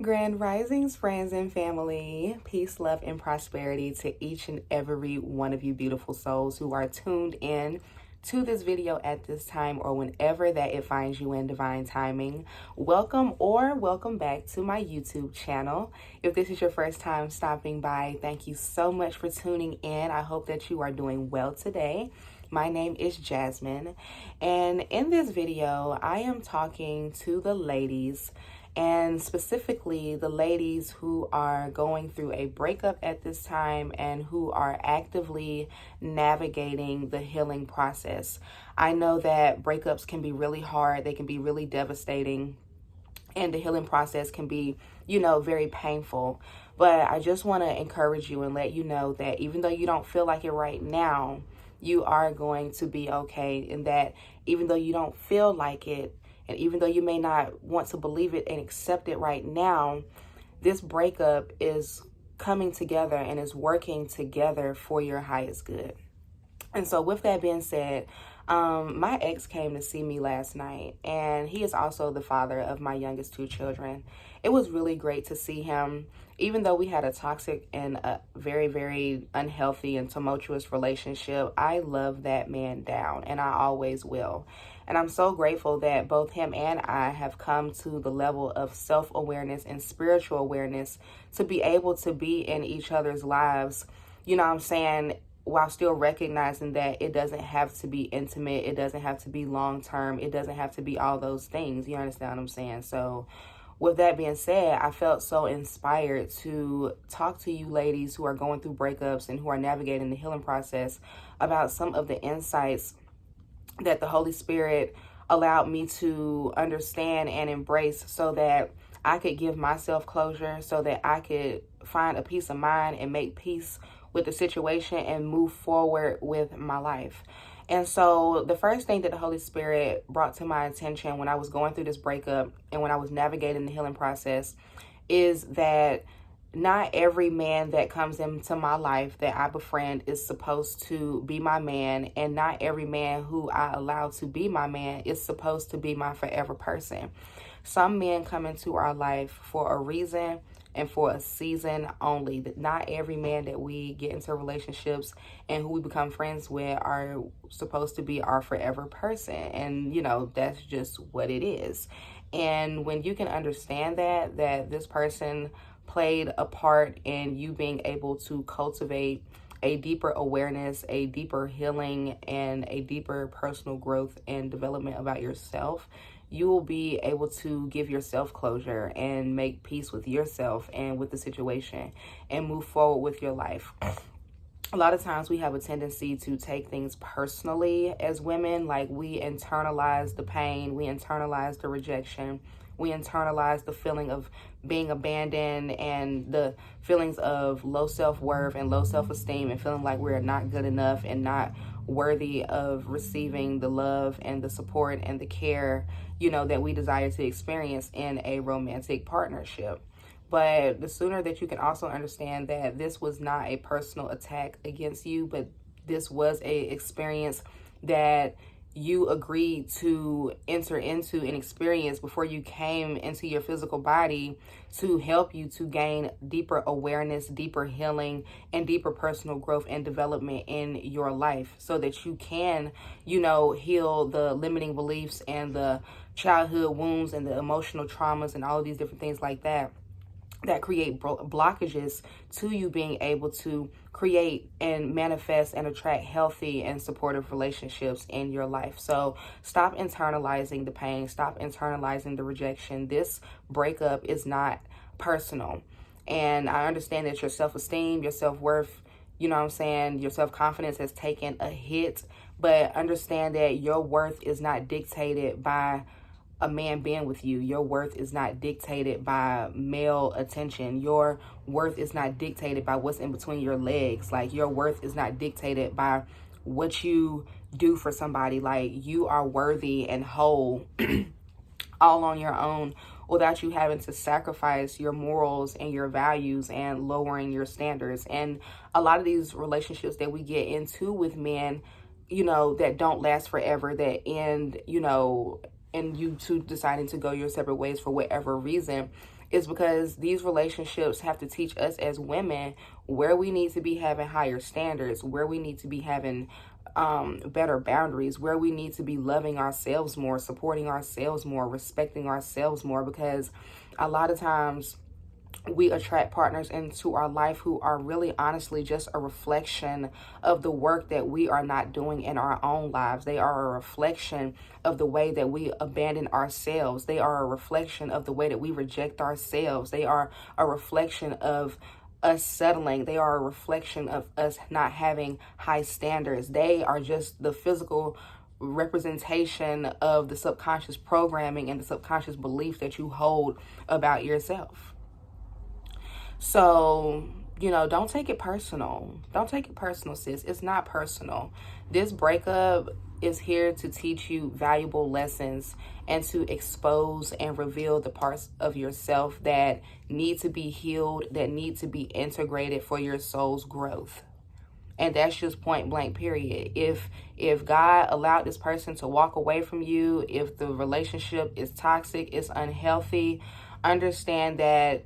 Grand Risings, friends and family. Peace, love, and prosperity to each and every one of you beautiful souls who are tuned in to this video at this time or whenever that it finds you in divine timing. Welcome or welcome back to my YouTube channel. If this is your first time stopping by, thank you so much for tuning in. I hope that you are doing well today. My name is Jasmine, and in this video, I am talking to the ladies, and specifically the ladies who are going through a breakup at this time and who are actively navigating the healing process. I know that breakups can be really hard, they can be really devastating, and the healing process can be, very painful. But I just want to encourage you and let you know that even though you don't feel like it right now, you are going to be okay. And that even though you don't feel like it, and even though you may not want to believe it and accept it right now, this breakup is coming together and is working together for your highest good. And so with that being said, my ex came to see me last night, and he is also the father of my youngest two children. It was really great to see him, even though we had a toxic and a very, very unhealthy and tumultuous relationship. I love that man down, and I always will. And I'm so grateful that both him and I have come to the level of self-awareness and spiritual awareness to be able to be in each other's lives, while still recognizing that it doesn't have to be intimate, it doesn't have to be long-term, it doesn't have to be all those things. You understand what I'm saying? So with that being said, I felt so inspired to talk to you ladies who are going through breakups and who are navigating the healing process about some of the insights that the Holy Spirit allowed me to understand and embrace so that I could give myself closure, so that I could find a peace of mind and make peace with the situation and move forward with my life. And so the first thing that the Holy Spirit brought to my attention when I was going through this breakup and when I was navigating the healing process is that not every man that comes into my life that I befriend is supposed to be my man, and not every man who I allow to be my man is supposed to be my forever person. Some men come into our life for a reason and for a season only. Not every man that we get into relationships and who we become friends with are supposed to be our forever person. And, that's just what it is. And when you can understand that this person played a part in you being able to cultivate a deeper awareness, a deeper healing, and a deeper personal growth and development about yourself, you will be able to give yourself closure and make peace with yourself and with the situation and move forward with your life. A lot of times we have a tendency to take things personally as women, like we internalize the pain, we internalize the rejection, we internalize the feeling of being abandoned and the feelings of low self-worth and low self-esteem and feeling like we're not good enough and not worthy of receiving the love and the support and the care, that we desire to experience in a romantic partnership. But the sooner that you can also understand that this was not a personal attack against you, but this was a experience that you agreed to enter into and experience before you came into your physical body to help you to gain deeper awareness, deeper healing, and deeper personal growth and development in your life so that you can, heal the limiting beliefs and the childhood wounds and the emotional traumas and all of these different things like that create blockages to you being able to create and manifest and attract healthy and supportive relationships in your life. So stop internalizing the pain, stop internalizing the rejection. This breakup is not personal. And I understand that your self-esteem, your self-worth, your self-confidence has taken a hit, but understand that your worth is not dictated by a man being with you. Your worth is not dictated by male attention. Your worth is not dictated by what's in between your legs. Like, your worth is not dictated by what you do for somebody. Like, you are worthy and whole all on your own without you having to sacrifice your morals and your values and lowering your standards. And a lot of these relationships that we get into with men, that don't last forever, that end, and you two deciding to go your separate ways for whatever reason, is because these relationships have to teach us as women where we need to be having higher standards, where we need to be having better boundaries, where we need to be loving ourselves more, supporting ourselves more, respecting ourselves more, because a lot of times we attract partners into our life who are really honestly just a reflection of the work that we are not doing in our own lives. They are a reflection of the way that we abandon ourselves. They are a reflection of the way that we reject ourselves. They are a reflection of us settling. They are a reflection of us not having high standards. They are just the physical representation of the subconscious programming and the subconscious belief that you hold about yourself. So, don't take it personal. Don't take it personal, sis. It's not personal. This breakup is here to teach you valuable lessons and to expose and reveal the parts of yourself that need to be healed, that need to be integrated for your soul's growth. And that's just point blank, period. If God allowed this person to walk away from you, if the relationship is toxic, it's unhealthy, understand that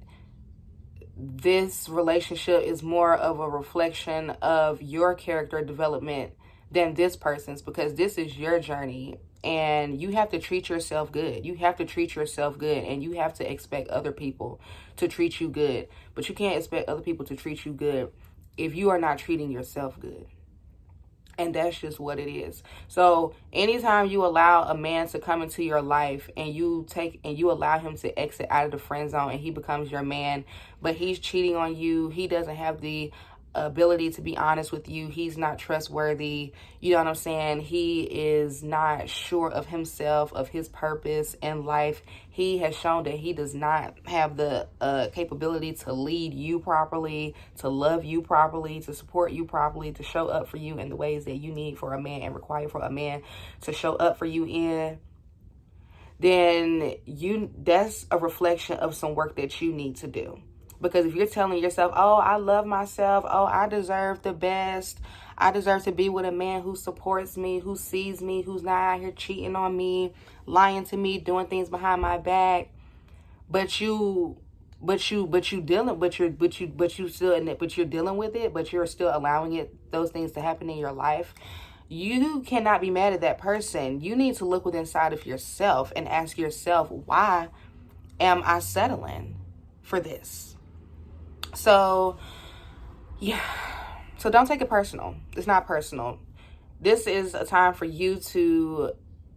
this relationship is more of a reflection of your character development than this person's, because this is your journey and you have to treat yourself good. You have to treat yourself good, and you have to expect other people to treat you good. But you can't expect other people to treat you good if you are not treating yourself good. And that's just what it is. So anytime you allow a man to come into your life and you allow him to exit out of the friend zone and he becomes your man, but he's cheating on you, he doesn't have the ability to be honest with you, he's not trustworthy, you know what I'm saying, he is not sure of himself, of his purpose in life, he has shown that he does not have the capability to lead you properly, to love you properly, to support you properly, to show up for you in the ways that you need for a man and require for a man to show up for you in, then that's a reflection of some work that you need to do. Because if you're telling yourself, oh, I love myself, oh, I deserve the best, I deserve to be with a man who supports me, who sees me, who's not out here cheating on me, lying to me, doing things behind my back, but you're dealing with it, but you're still allowing those things to happen in your life, you cannot be mad at that person. You need to look within inside of yourself and ask yourself, why am I settling for this? So, yeah. So don't take it personal. It's not personal. This is a time for you to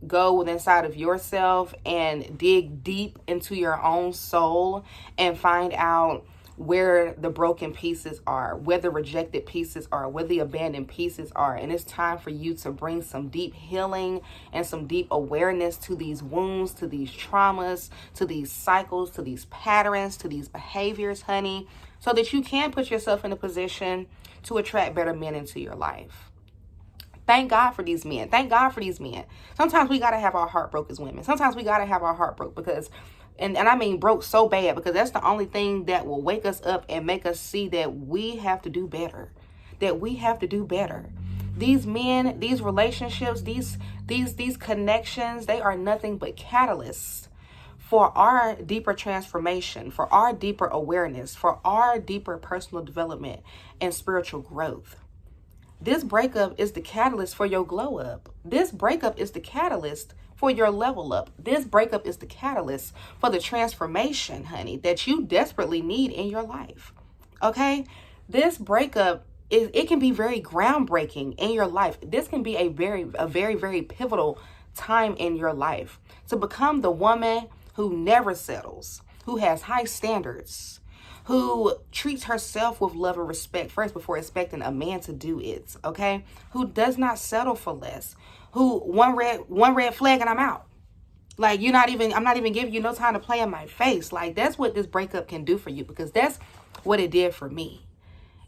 go within inside of yourself and dig deep into your own soul and find out where the broken pieces are, where the rejected pieces are, where the abandoned pieces are. And it's time for you to bring some deep healing and some deep awareness to these wounds, to these traumas, to these cycles, to these patterns, to these behaviors, honey, so that you can put yourself in a position to attract better men into your life. Thank God for these men. Thank God for these men. Sometimes we got to have our heart broke as women. Sometimes we got to have our heart broke because, and I mean broke so bad, because that's the only thing that will wake us up and make us see that we have to do better. That we have to do better. These men, these relationships, these connections, they are nothing but catalysts for our deeper transformation, for our deeper awareness, for our deeper personal development and spiritual growth. This breakup is the catalyst for your glow up. This breakup is the catalyst for your level up. This breakup is the catalyst for the transformation, honey, that you desperately need in your life. Okay? This breakup it can be very groundbreaking in your life. This can be a very, very pivotal time in your life to become the woman who never settles, who has high standards, who treats herself with love and respect first before expecting a man to do it, okay? Who does not settle for less, who one red flag and I'm out. Like I'm not even giving you no time to play in my face. Like that's what this breakup can do for you, because that's what it did for me.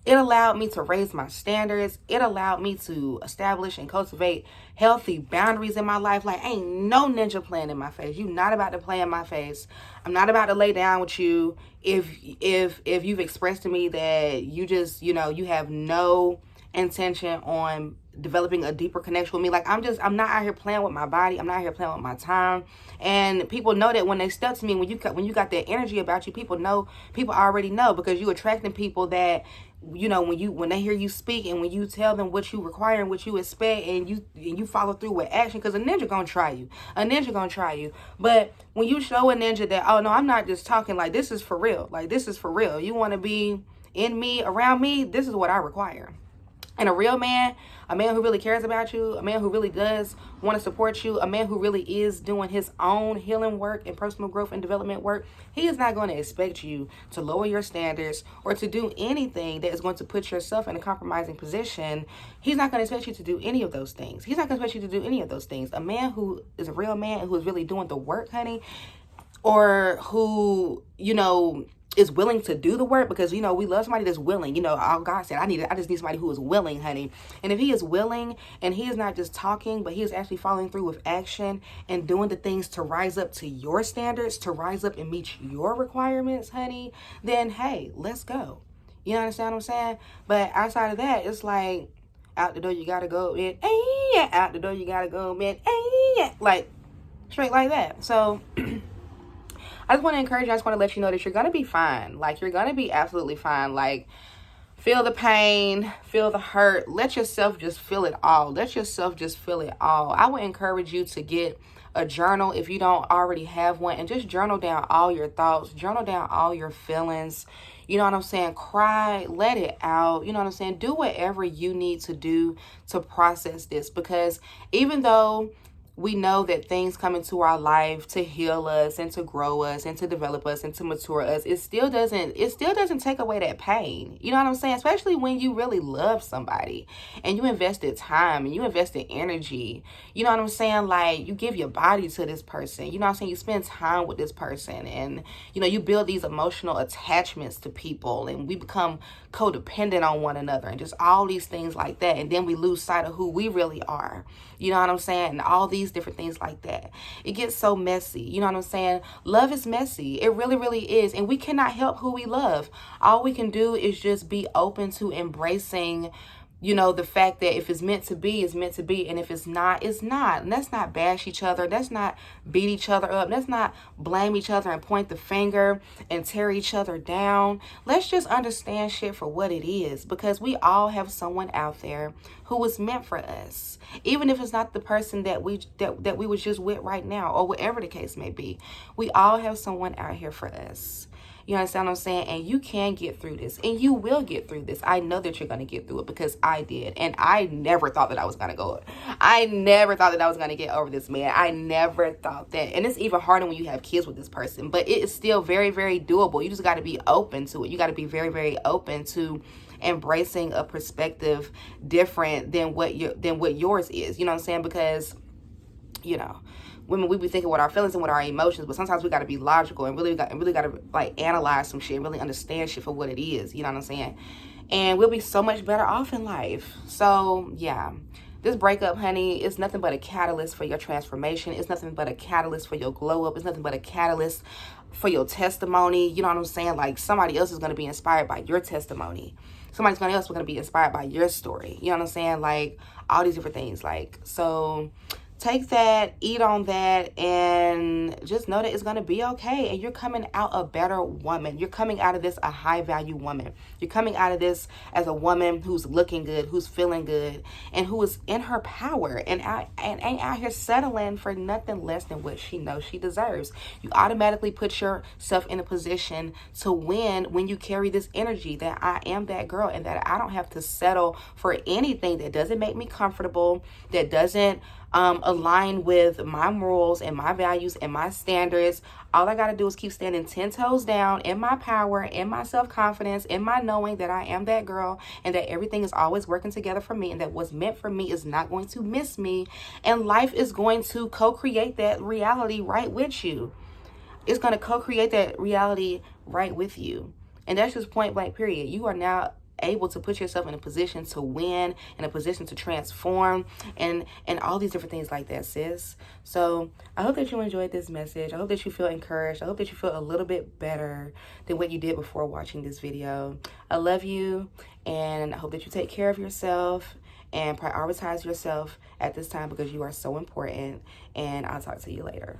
It allowed me to raise my standards. It allowed me to establish and cultivate healthy boundaries in my life. Like, ain't no ninja playing in my face. You not about to play in my face. I'm not about to lay down with you. If you've expressed to me that you just, you have no intention on developing a deeper connection with me. Like, I'm not out here playing with my body. I'm not out here playing with my time. And people know that when they step to me, when you got that energy about you, people already know, because you attracting people that, you know, when they hear you speak, and when you tell them what you require and what you expect, and you follow through with action, because a ninja gonna try you. But when you show a ninja that, oh no, I'm not just talking, like, this is for real, you want to be in me, around me, this is what I require. And a real man, a man who really cares about you, a man who really does want to support you, a man who really is doing his own healing work and personal growth and development work, he is not going to expect you to lower your standards or to do anything that is going to put yourself in a compromising position. He's not going to expect you to do any of those things. A man who is a real man, who is really doing the work, honey, or who, you know, is willing to do the work, because, you know, we love somebody that's willing. You know, our God said, I just need somebody who is willing, honey. And if he is willing, and he is not just talking, but he is actually following through with action and doing the things to rise up to your standards, to rise up and meet your requirements, honey, then hey, let's go. You understand what I'm saying? But outside of that, it's like, out the door you gotta go, man. Out the door you gotta go, man. Like, straight like that. So I just want to encourage you. I just want to let you know that you're going to be fine. Like, you're going to be absolutely fine. Like, feel the pain, feel the hurt. Let yourself just feel it all. I would encourage you to get a journal if you don't already have one, and just journal down all your thoughts, journal down all your feelings. You know what I'm saying? Cry, let it out. You know what I'm saying? Do whatever you need to do to process this, because even though we know that things come into our life to heal us and to grow us and to develop us and to mature us, it still doesn't take away that pain. You know what I'm saying? Especially when you really love somebody and you invested time and you invested energy. You know what I'm saying? Like, you give your body to this person. You know what I'm saying? You spend time with this person, and, you know, you build these emotional attachments to people, and we become codependent on one another, and just all these things like that. And then we lose sight of who we really are. You know what I'm saying? And all these different things like that. It gets so messy. You know what I'm saying? Love is messy. It really, really is. And we cannot help who we love. All we can do is just be open to embracing, you know, the fact that if it's meant to be, it's meant to be. And if it's not, it's not. And let's not bash each other. Let's not beat each other up. Let's not blame each other and point the finger and tear each other down. Let's just understand shit for what it is, because we all have someone out there who was meant for us. Even if it's not the person that we was just with right now, or whatever the case may be. We all have someone out here for us. You understand what I'm saying? And you can get through this, and you will get through this. I know that you're going to get through it, because I did. And I never thought that I was going to go. I never thought that I was going to get over this man. I never thought that. And it's even harder when you have kids with this person, but it is still very, very doable. You just got to be open to it. You got to be very, very open to embracing a perspective different than what yours is. You know what I'm saying? Because, you know, women, we be thinking with our feelings and with our emotions, but sometimes we got to be logical and really got to like analyze some shit, really understand shit for what it is. You know what I'm saying? And we'll be so much better off in life. So yeah, this breakup, honey, is nothing but a catalyst for your transformation. It's nothing but a catalyst for your glow up. It's nothing but a catalyst for your testimony. You know what I'm saying? Like, somebody else is going to be inspired by your testimony. Somebody else is going to be inspired by your story. You know what I'm saying? Like, all these different things. Like, so take that, eat on that, and just know that it's going to be okay. And you're coming out a better woman. You're coming out of this a high value woman. You're coming out of this as a woman who's looking good, who's feeling good, and who is in her power and ain't out here settling for nothing less than what she knows she deserves. You automatically put yourself in a position to win when you carry this energy that I am that girl, and that I don't have to settle for anything that doesn't make me comfortable, that doesn't align with my morals and my values and my standards. All I got to do is keep standing 10 toes down in my power, in my self-confidence, in my knowing that I am that girl, and that everything is always working together for me, and that what's meant for me is not going to miss me, and life is going to co-create that reality right with you. It's going to co-create that reality right with you. And that's just point blank period. You are now able to put yourself in a position to win, in a position to transform, and all these different things like that, sis. So I hope that you enjoyed this message. I hope that you feel encouraged. I hope that you feel a little bit better than what you did before watching this video. I love you, and I hope that you take care of yourself and prioritize yourself at this time, because you are so important. And I'll talk to you later.